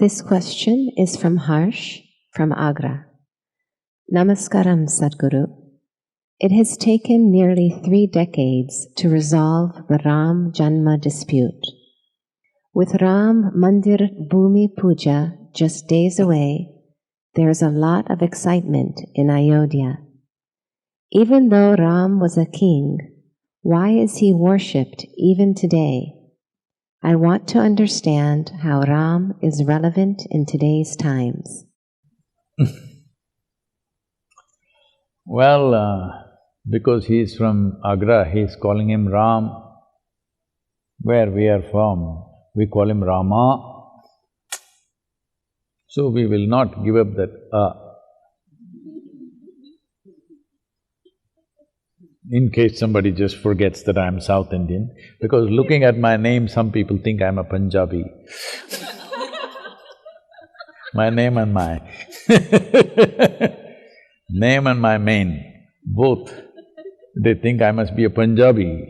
This question is from Harsh from Agra. Namaskaram, Sadhguru. It has taken nearly 3 decades to resolve the Ram Janma dispute. With Ram Janmabhumi Puja just days away, there is a lot of excitement in Ayodhya. Even though Ram was a king, why is he worshipped even today? I want to understand how Ram is relevant in today's times. Well, because he is from Agra, he is calling him Ram. Where we are from, we call him Rama. So we will not give up that in case somebody just forgets that I am South Indian, because looking at my name, some people think I am a Punjabi. My name and my name and my mane, both, they think I must be a Punjabi.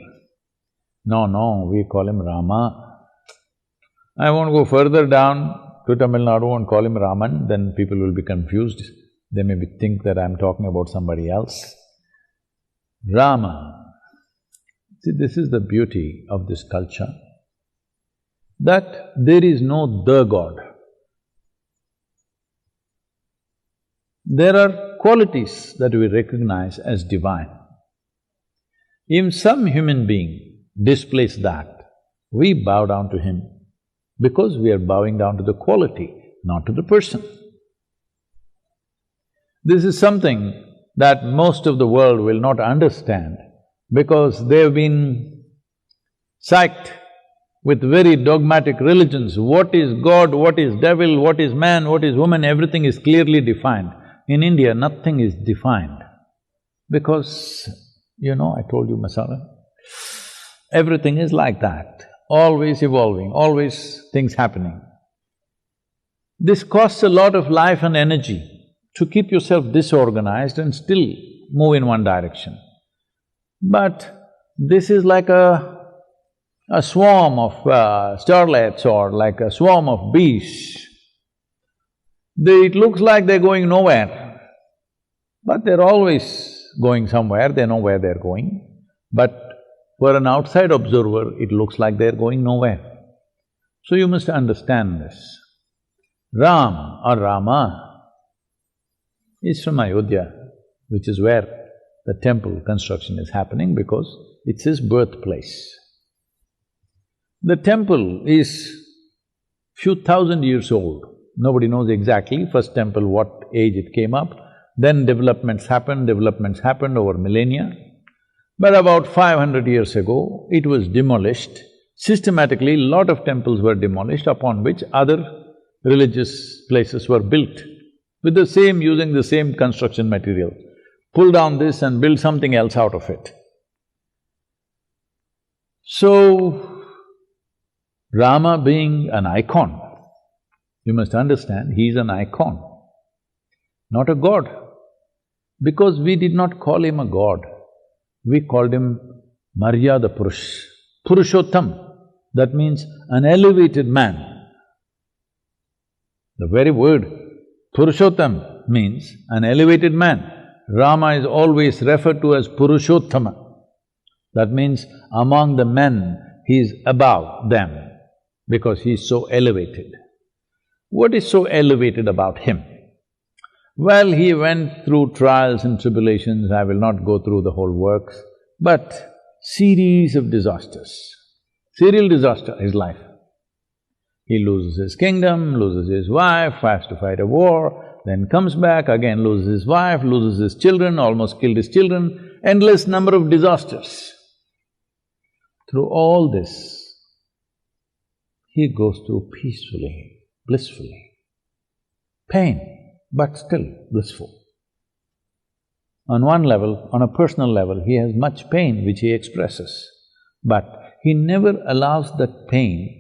No, we call him Rama. I won't go further down to Tamil Nadu and call him Raman, then people will be confused. They may think that I'm talking about somebody else. Rama. See, this is the beauty of this culture, that there is no the God. There are qualities that we recognize as divine. If some human being displays that, we bow down to him because we are bowing down to the quality, not to the person. This is something that most of the world will not understand because they've been psyched with very dogmatic religions. What is God, what is devil, what is man, what is woman, everything is clearly defined. In India, nothing is defined because, I told you, masala, everything is like that, always evolving, always things happening. This costs a lot of life and energy to keep yourself disorganized and still move in one direction. But this is like a swarm of starlets or like a swarm of bees. It looks like they're going nowhere, but they're always going somewhere, they know where they're going. But for an outside observer, it looks like they're going nowhere. So you must understand this. Ram or Rama is from Ayodhya, which is where the temple construction is happening because it's his birthplace. The temple is few thousand years old. Nobody knows exactly first temple, what age it came up. Then developments happened over millennia. But about 500 years ago, it was demolished. Systematically, lot of temples were demolished, upon which other religious places were built with using the same construction material. Pull down this and build something else out of it. So, Rama being an icon, you must understand, he is an icon, not a god. Because we did not call him a god, we called him Maryada Purush, Purushottam, that means an elevated man. The very word Purushottam means an elevated man. Rama is always referred to as Purushottama. That means among the men, he is above them because he is so elevated. What is so elevated about him? Well, he went through trials and tribulations, I will not go through the whole works, but series of disasters, serial disaster, his life. He loses his kingdom, loses his wife, has to fight a war, then comes back, again loses his wife, loses his children, almost killed his children, endless number of disasters. Through all this, he goes through peacefully, blissfully. Pain, but still blissful. On one level, on a personal level, he has much pain which he expresses, but he never allows that pain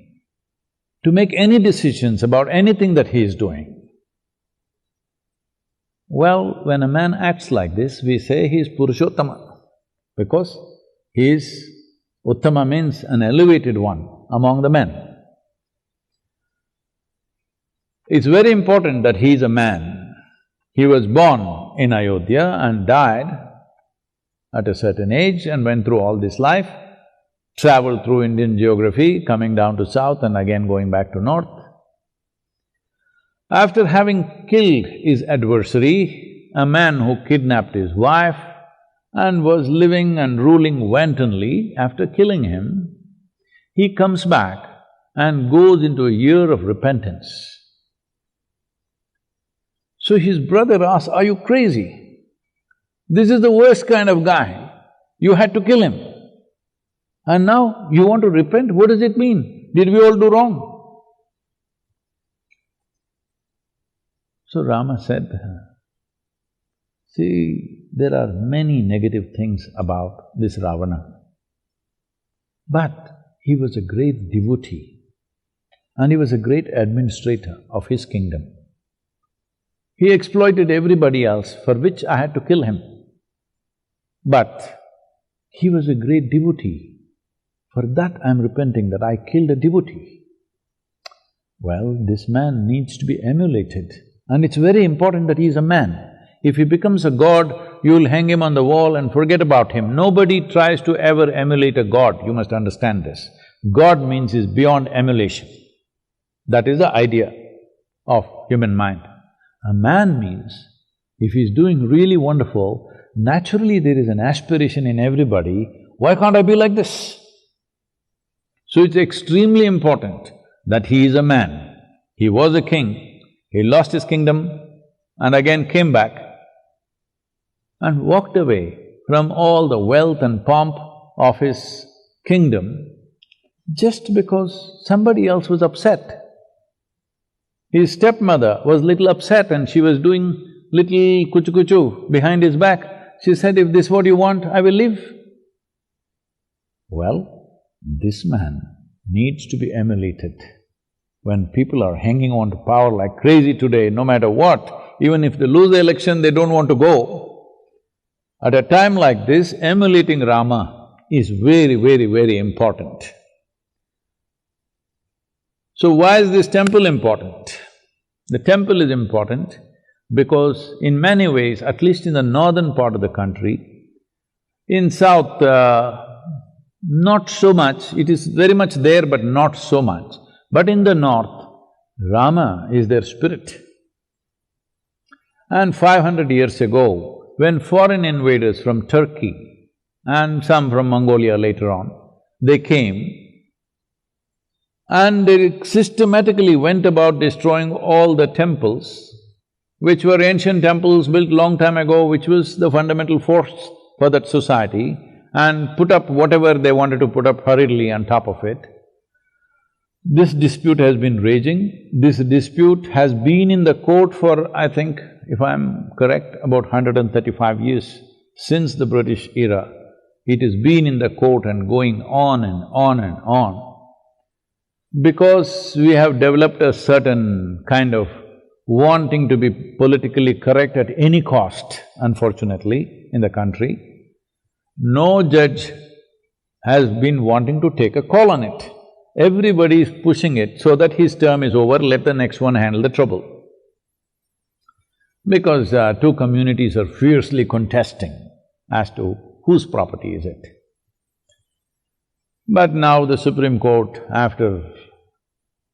to make any decisions about anything that he is doing. Well, when a man acts like this, we say he is Purushottama, because he is… Uttama means an elevated one among the men. It's very important that he is a man. He was born in Ayodhya and died at a certain age and went through all this life, traveled through Indian geography, coming down to south and again going back to north. After having killed his adversary, a man who kidnapped his wife and was living and ruling wantonly, after killing him, he comes back and goes into a year of repentance. So his brother asks, "Are you crazy? This is the worst kind of guy. You had to kill him. And now you want to repent? What does it mean? Did we all do wrong?" So Rama said, "See, there are many negative things about this Ravana, but he was a great devotee and he was a great administrator of his kingdom. He exploited everybody else, for which I had to kill him. But he was a great devotee. For that I'm repenting, that I killed a devotee. Well, this man needs to be emulated, and it's very important that he is a man. If he becomes a god, you'll hang him on the wall and forget about him. Nobody tries to ever emulate a god, you must understand this. God means is beyond emulation. That is the idea of human mind. A man means, if he's doing really wonderful, naturally there is an aspiration in everybody, why can't I be like this? So it's extremely important that he is a man. He was a king, he lost his kingdom and again came back and walked away from all the wealth and pomp of his kingdom just because somebody else was upset. His stepmother was little upset and she was doing little kuchu-kuchu behind his back. She said, "If this is what you want, I will leave." Well, this man needs to be emulated. When people are hanging on to power like crazy today, no matter what, even if they lose the election, they don't want to go. At a time like this, emulating Rama is very, very, very important. So why is this temple important? The temple is important because in many ways, at least in the northern part of the country, in south, not so much, it is very much there but not so much. But in the north, Rama is their spirit. And 500 years ago, when foreign invaders from Turkey and some from Mongolia later on, they came and they systematically went about destroying all the temples, which were ancient temples built long time ago, which was the fundamental force for that society, and put up whatever they wanted to put up hurriedly on top of it. This dispute has been raging. This dispute has been in the court for, I think, if I'm correct, about 135 years since the British era. It has been in the court and going on and on and on. Because we have developed a certain kind of wanting to be politically correct at any cost, unfortunately, in the country, no judge has been wanting to take a call on it. Everybody is pushing it so that his term is over, let the next one handle the trouble. Because two communities are fiercely contesting as to whose property is it. But now the Supreme Court, after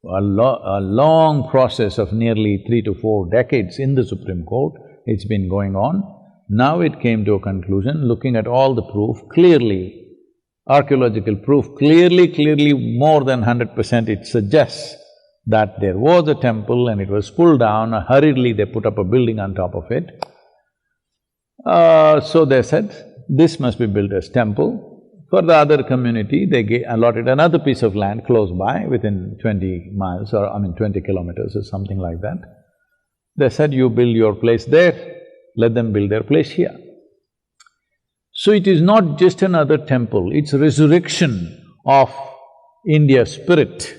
a long process of nearly 3 to 4 decades in the Supreme Court, it's been going on, now it came to a conclusion, looking at all the proof, clearly, archaeological proof, clearly more than 100% it suggests that there was a temple and it was pulled down, hurriedly they put up a building on top of it. So they said, this must be built as temple. For the other community, they allotted another piece of land close by, within 20 miles or 20 kilometers or something like that. They said, you build your place there, let them build their place here. So it is not just another temple, it's a resurrection of India's spirit.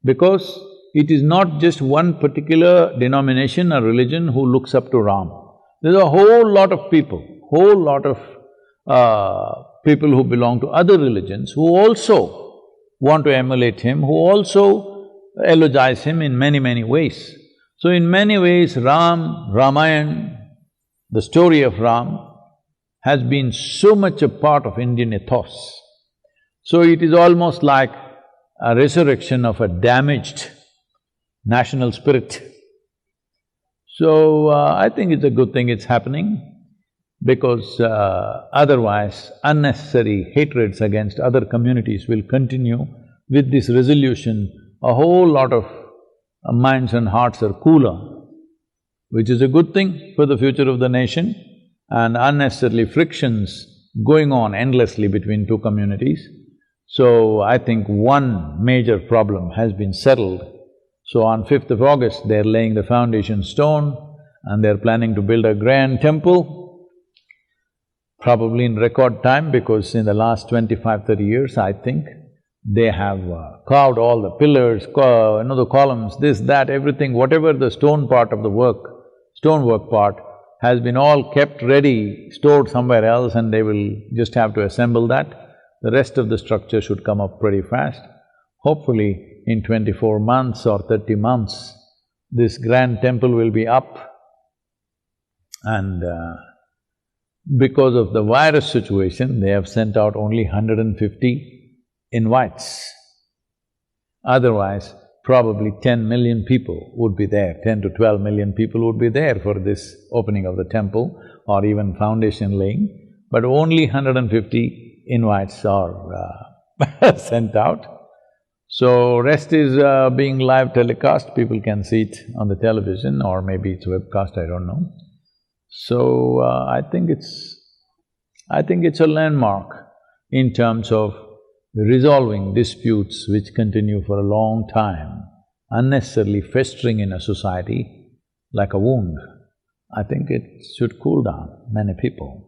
Because it is not just one particular denomination or religion who looks up to Ram. There's a whole lot of people, people who belong to other religions who also want to emulate him, who also eulogize him in many, many ways. So in many ways, Ramayana, the story of Ram, has been so much a part of Indian ethos. So it is almost like a resurrection of a damaged national spirit. So I think it's a good thing it's happening, because otherwise unnecessary hatreds against other communities will continue. With this resolution, a whole lot of minds and hearts are cooler, which is a good thing for the future of the nation, and unnecessarily frictions going on endlessly between two communities. So I think one major problem has been settled. So on 5th of August, they're laying the foundation stone and they're planning to build a grand temple, probably in record time, because in the last 25-30 years, I think, they have carved all the pillars, the columns, this, that, everything, whatever the stone part of the work, stonework part, has been all kept ready, stored somewhere else, and they will just have to assemble that. The rest of the structure should come up pretty fast. Hopefully, in 24 months or 30 months, this grand temple will be up. And because of the virus situation, they have sent out only 150 invites. Otherwise, probably 10 million people would be there, 10 to 12 million people would be there for this opening of the temple or even foundation laying, but only 150 invites are sent out. So rest is being live telecast, people can see it on the television or maybe it's webcast, I don't know. So I think it's a landmark in terms of resolving disputes which continue for a long time, unnecessarily festering in a society like a wound. I think it should cool down many people.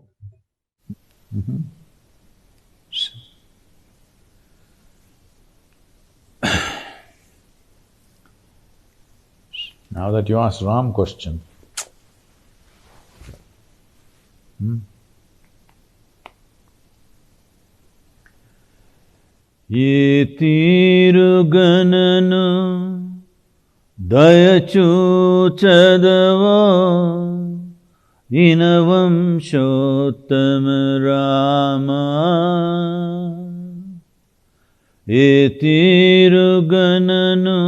Now that you asked Ram question, Ye tirugananu dayachu chadava inavam shottama Rama. Ye tirugananu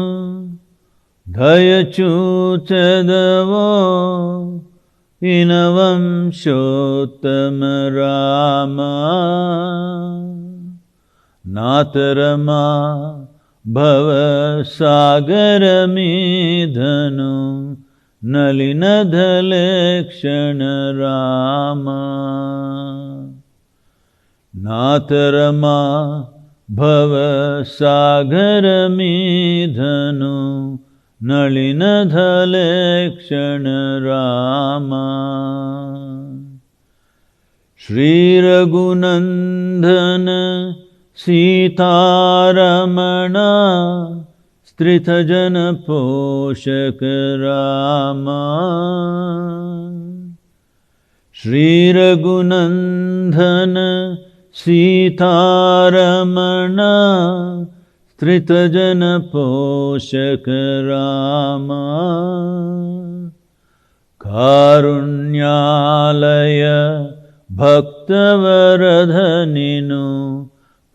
dayachu chadava inavam shottama Rama. Natarama bhava sagaramidhanu nalinadhalekshana Rama. Natarama bhava sagaramidhanu nalinadhalekshana Rama. Shri Raghunandana Sitaramana Stritha Poshaka Rama. Shri Raghunandana Sitaramana Stritha Poshaka Rama. Karunyalaya Bhaktavaradhaninu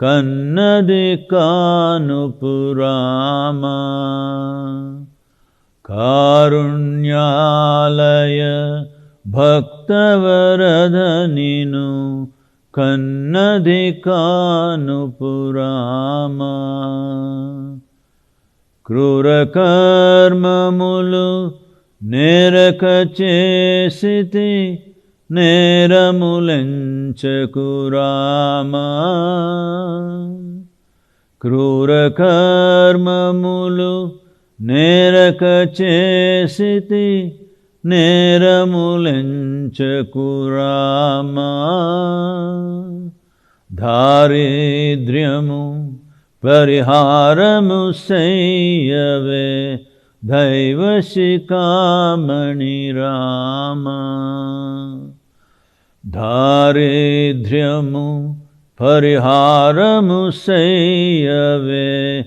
Kannadikanupurama. Karunyalaya Bhaktavaradhaninu Kannadikanupurama. Krurakarmamulu nerakachesiti Neramulenchakurama. Krurakarmamulu nerakachesiti Neramulenchakurama. Daridryamu pariharamu sayyave Daivashikamani Rama. Daridryamu pariharamu sayyave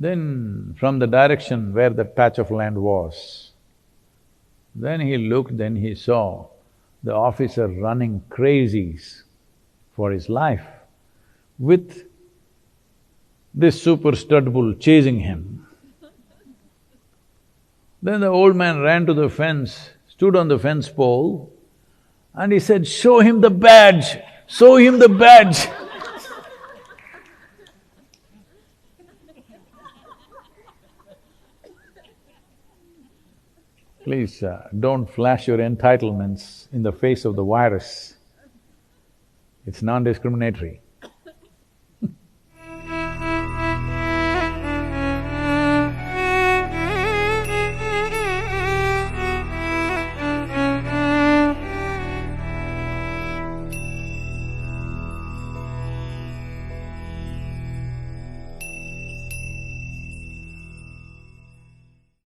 Then from the direction where that patch of land was, then he looked, then he saw the officer running crazies for his life with this super stud bull chasing him. Then the old man ran to the fence, stood on the fence pole, and he said, "Show him the badge! Show him the badge!" Please, don't flash your entitlements in the face of the virus. It's non-discriminatory.